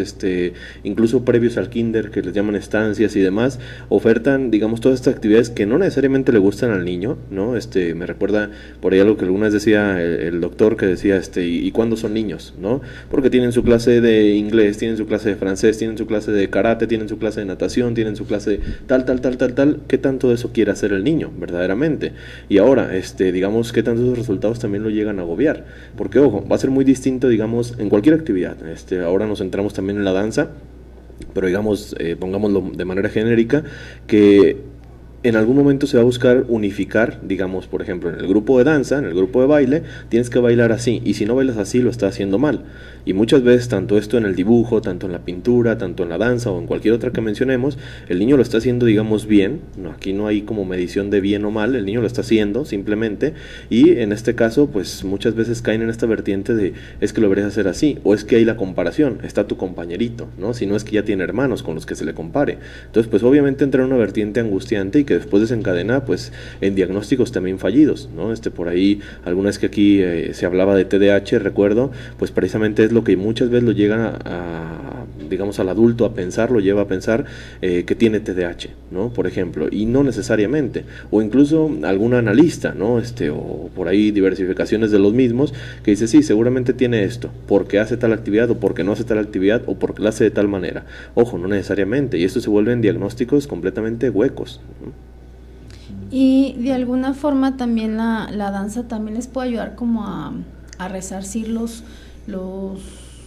incluso previos al kinder, que les llaman estancias y demás, ofertan, digamos, todas estas actividades que no necesariamente le gustan al niño, ¿no? Me recuerda por ahí algo que alguna vez decía el doctor, que decía, ¿y cuándo son niños? ¿No? Porque tienen su clase de inglés, tienen su clase de francés, tienen su clase de karate, tienen su clase de natación, tienen su clase de tal, ¿qué tanto de eso quiere hacer el niño, verdaderamente? Y ahora, digamos, ¿qué tanto esos resultados también lo llegan a agobiar? Porque, ojo, va a ser muy distinto, digamos, en cualquier actividad. Ahora nos centramos también en la danza, pero digamos, pongámoslo de manera genérica, que en algún momento se va a buscar unificar, digamos, por ejemplo, en el grupo de danza, en el grupo de baile, tienes que bailar así, y si no bailas así, lo estás haciendo mal. Y muchas veces, tanto esto en el dibujo, tanto en la pintura, tanto en la danza o en cualquier otra que mencionemos, el niño lo está haciendo, digamos, bien. No, aquí no hay como medición de bien o mal, el niño lo está haciendo simplemente, y en este caso, pues muchas veces caen en esta vertiente de, es que lo deberías hacer así, o es que hay la comparación, está tu compañerito, ¿no? Si no es que ya tiene hermanos con los que se le compare. Entonces, pues obviamente entra en una vertiente angustiante y que después desencadena, pues, en diagnósticos también fallidos, ¿no? Por ahí, alguna vez que aquí se hablaba de TDAH, recuerdo, pues precisamente es lo que muchas veces lo llegan digamos, al adulto a pensar, lo lleva a pensar que tiene TDAH, ¿no? Por ejemplo, y no necesariamente, o incluso algún analista, ¿no? O por ahí diversificaciones de los mismos, que dice, sí, seguramente tiene esto, porque hace tal actividad, o porque no hace tal actividad, o porque la hace de tal manera. Ojo, no necesariamente, y esto se vuelven diagnósticos completamente huecos, ¿no? Y de alguna forma también la danza también les puede ayudar como a resarcir los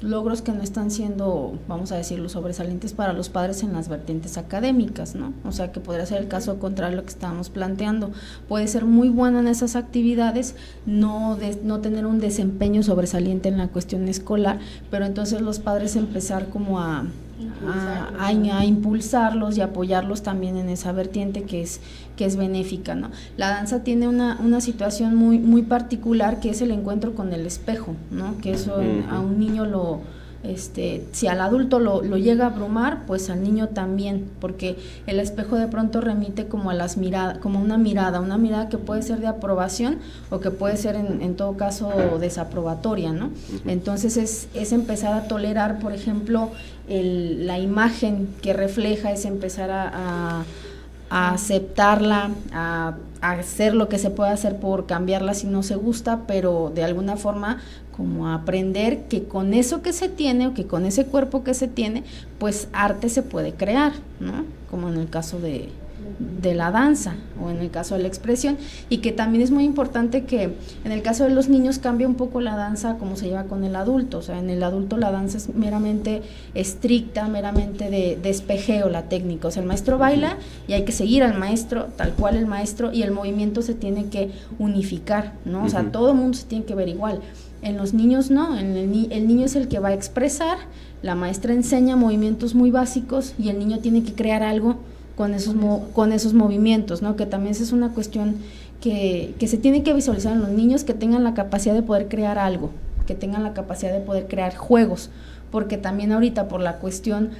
logros que no están siendo, vamos a decirlo, sobresalientes para los padres en las vertientes académicas, ¿no? O sea, que podría ser el caso contrario a lo que estábamos planteando. Puede ser muy bueno en esas actividades, no tener un desempeño sobresaliente en la cuestión escolar, pero entonces los padres empezar como a impulsarlos y apoyarlos también en esa vertiente que es benéfica, ¿no? La danza tiene una situación muy, muy particular, que es el encuentro con el espejo, ¿no? Que eso a un niño si al adulto lo llega a abrumar, pues al niño también, porque el espejo de pronto remite como a las miradas, como una mirada que puede ser de aprobación o que puede ser en todo caso desaprobatoria, ¿no? Entonces es empezar a tolerar, por ejemplo, la imagen que refleja, es empezar a aceptarla, a hacer lo que se puede hacer por cambiarla si no se gusta, pero de alguna forma como aprender que con eso que se tiene o que con ese cuerpo que se tiene, pues arte se puede crear, ¿no? Como en el caso de la danza o en el caso de la expresión, y que también es muy importante que en el caso de los niños cambia un poco la danza como se lleva con el adulto. O sea, en el adulto la danza es meramente estricta, meramente de espejeo la técnica, o sea, el maestro baila y hay que seguir al maestro tal cual el maestro, y el movimiento se tiene que unificar, ¿no? O sea, todo el mundo se tiene que ver igual. En los niños no, el niño es el que va a expresar, la maestra enseña movimientos muy básicos y el niño tiene que crear algo con esos movimientos, ¿no? Que también es una cuestión que se tiene que visualizar en los niños, que tengan la capacidad de poder crear algo, que tengan la capacidad de poder crear juegos, porque también ahorita por la cuestión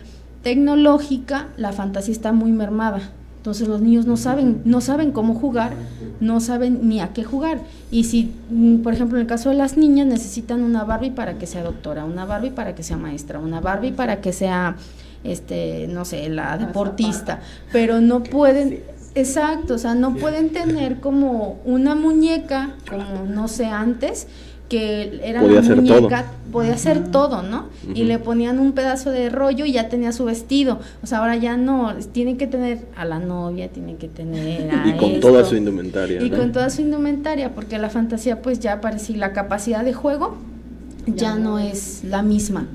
tecnológica la fantasía está muy mermada. Entonces los niños no saben cómo jugar, no saben ni a qué jugar. Y si, por ejemplo, en el caso de las niñas, necesitan una Barbie para que sea doctora, una Barbie para que sea maestra, una Barbie para que sea, no sé, la deportista, pero no pueden, exacto, o sea, no pueden tener como una muñeca, como no sé, antes, que era podía la hacer muñeca, todo. podía hacer todo, ¿no? Y le ponían un pedazo de rollo y ya tenía su vestido. O sea, ahora ya no, tiene que tener a la novia, tiene que tener a Y con esto, toda su indumentaria. y ¿no? con toda su indumentaria, porque la fantasía pues ya parece, la capacidad de juego ya no es la misma.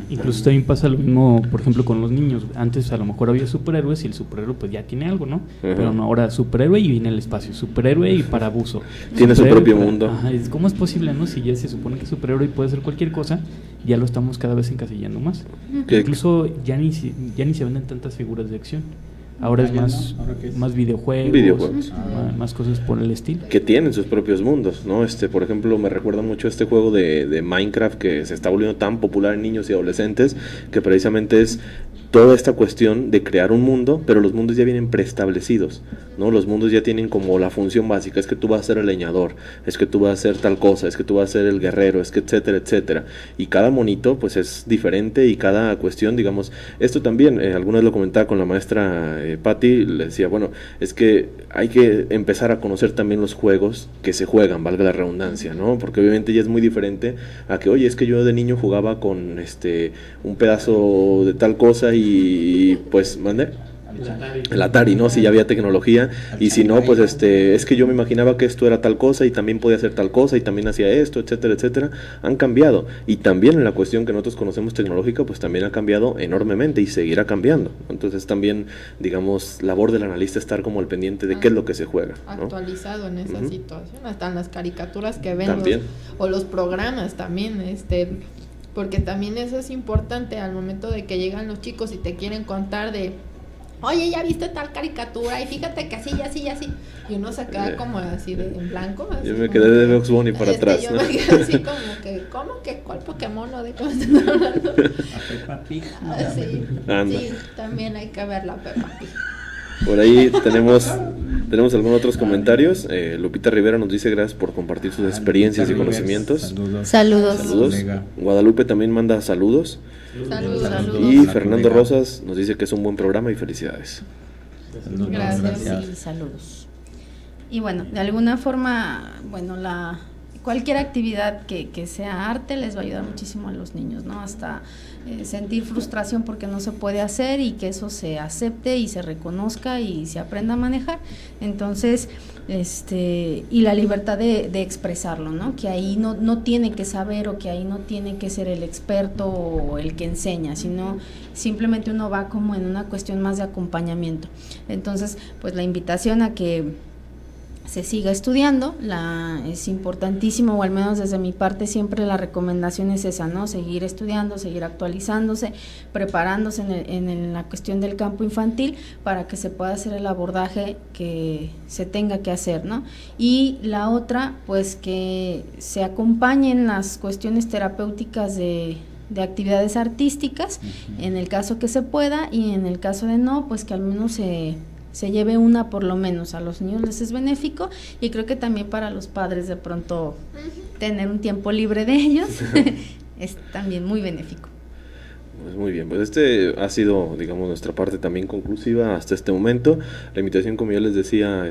Incluso también pasa lo mismo, por ejemplo, con los niños. Antes a lo mejor había superhéroes y el superhéroe pues ya tiene algo, ¿no? Pero no, ahora superhéroe y viene el espacio, superhéroe y para abuso. Tiene su Superhéroe propio para- mundo. Ajá, ¿cómo es posible, no? Si ya se supone que es superhéroe y puede ser cualquier cosa, ya lo estamos cada vez encasillando más. Que- Incluso ya ni se venden tantas figuras de acción. Ahora es ya más, no, ¿ahora qué es? más videojuegos, Videojuegos. más cosas por el estilo. Que tienen sus propios mundos, ¿no? Por ejemplo, me recuerda mucho este juego de Minecraft que se está volviendo tan popular en niños y adolescentes, que precisamente es toda esta cuestión de crear un mundo, pero los mundos ya vienen preestablecidos, ¿no? Los mundos ya tienen como la función básica, es que tú vas a ser el leñador, es que tú vas a ser tal cosa, es que tú vas a ser el guerrero, es que etcétera, etcétera. Y cada monito pues es diferente y cada cuestión, digamos, esto también, alguna vez lo comentaba con la maestra Patti, le decía, bueno, es que hay que empezar a conocer también los juegos que se juegan, valga la redundancia, ¿no? Porque obviamente ya es muy diferente a que, oye, es que yo de niño jugaba con un pedazo de tal cosa y pues, ¿mande? El Atari, ¿no? Si ya había tecnología, y si no, pues es que yo me imaginaba que esto era tal cosa y también podía hacer tal cosa y también hacía esto, etcétera, etcétera. Han cambiado, y también en la cuestión que nosotros conocemos tecnológica, pues también ha cambiado enormemente y seguirá cambiando. Entonces también, digamos, labor del analista estar como al pendiente de qué es lo que se juega, ¿no? Actualizado en esa situación, hasta en las caricaturas que ven También. o los programas también, porque también eso es importante al momento de que llegan los chicos y te quieren contar de, oye, ya viste tal caricatura y fíjate que así, así, así, y uno se queda como así en blanco. Así Yo me como quedé de que, Bugs Bunny para atrás, yo ¿no? me quedé así como que, ¿cómo que cuál Pokémon o de qué me están hablando? A Peppa Pig. Sí, Anda. sí, también hay que ver la Peppa Pig. Por ahí tenemos algunos otros comentarios. Lupita Rivera nos dice gracias por compartir sus experiencias y Lupita conocimientos. Rivers, Saludos. Saludos. Colega. Guadalupe también manda saludos. Saludos. Saludos. Y Hola, Fernando colega. Rosas nos dice que es un buen programa y felicidades. Saludos, Gracias. Sí, saludos. Y bueno, de alguna forma, bueno, cualquier actividad que sea arte les va a ayudar muchísimo a los niños, ¿no? Hasta sentir frustración porque no se puede hacer y que eso se acepte y se reconozca y se aprenda a manejar. Entonces, y la libertad de expresarlo, ¿no? Que ahí no tiene que saber o que ahí no tiene que ser el experto o el que enseña, sino simplemente uno va como en una cuestión más de acompañamiento. Entonces, pues la invitación a que se siga estudiando, es importantísimo, o al menos desde mi parte siempre la recomendación es esa, ¿no? Seguir estudiando, seguir actualizándose, preparándose en la cuestión del campo infantil para que se pueda hacer el abordaje que se tenga que hacer, ¿no? Y la otra, pues que se acompañen las cuestiones terapéuticas de actividades artísticas, en el caso que se pueda, y en el caso de no, pues que al menos se lleve una por lo menos. A los niños les es benéfico y creo que también para los padres de pronto tener un tiempo libre de ellos es también muy benéfico. Pues muy bien, pues ha sido, digamos, nuestra parte también conclusiva hasta este momento. La invitación, como ya les decía,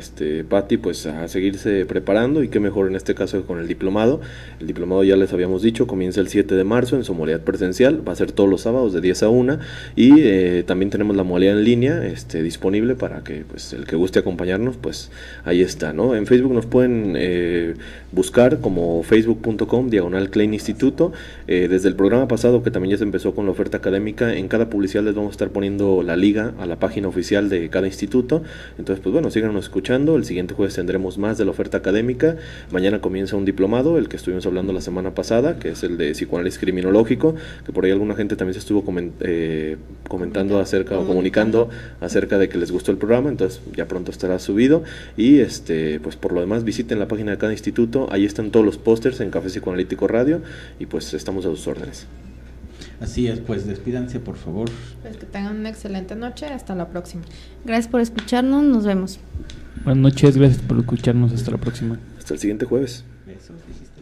Patti, pues a seguirse preparando, y qué mejor en este caso con el diplomado. El diplomado, ya les habíamos dicho, comienza el 7 de marzo en su modalidad presencial, va a ser todos los sábados de 10 a 1, y también tenemos la modalidad en línea disponible para que pues el que guste acompañarnos, pues ahí está, ¿no? En Facebook nos pueden buscar como facebook.com/Klein Instituto. Desde el programa pasado, que también ya se empezó con la oferta académica, en cada publicidad les vamos a estar poniendo la liga a la página oficial de cada instituto. Entonces, pues bueno, síganos escuchando. El siguiente jueves tendremos más de la oferta académica. Mañana comienza un diplomado, el que estuvimos hablando la semana pasada, que es el de psicoanálisis criminológico, que por ahí alguna gente también se estuvo comentando acerca o comunicando acerca de que les gustó el programa. Entonces ya pronto estará subido. Y pues por lo demás, visiten la página de cada instituto. Ahí están todos los pósters en Café Psicoanalítico Radio, y pues estamos a sus órdenes. Así es, pues despídanse por favor. Pues que tengan una excelente noche, hasta la próxima. Gracias por escucharnos, nos vemos. Buenas noches, gracias por escucharnos, hasta la próxima. Hasta el siguiente jueves. Besos, dijiste.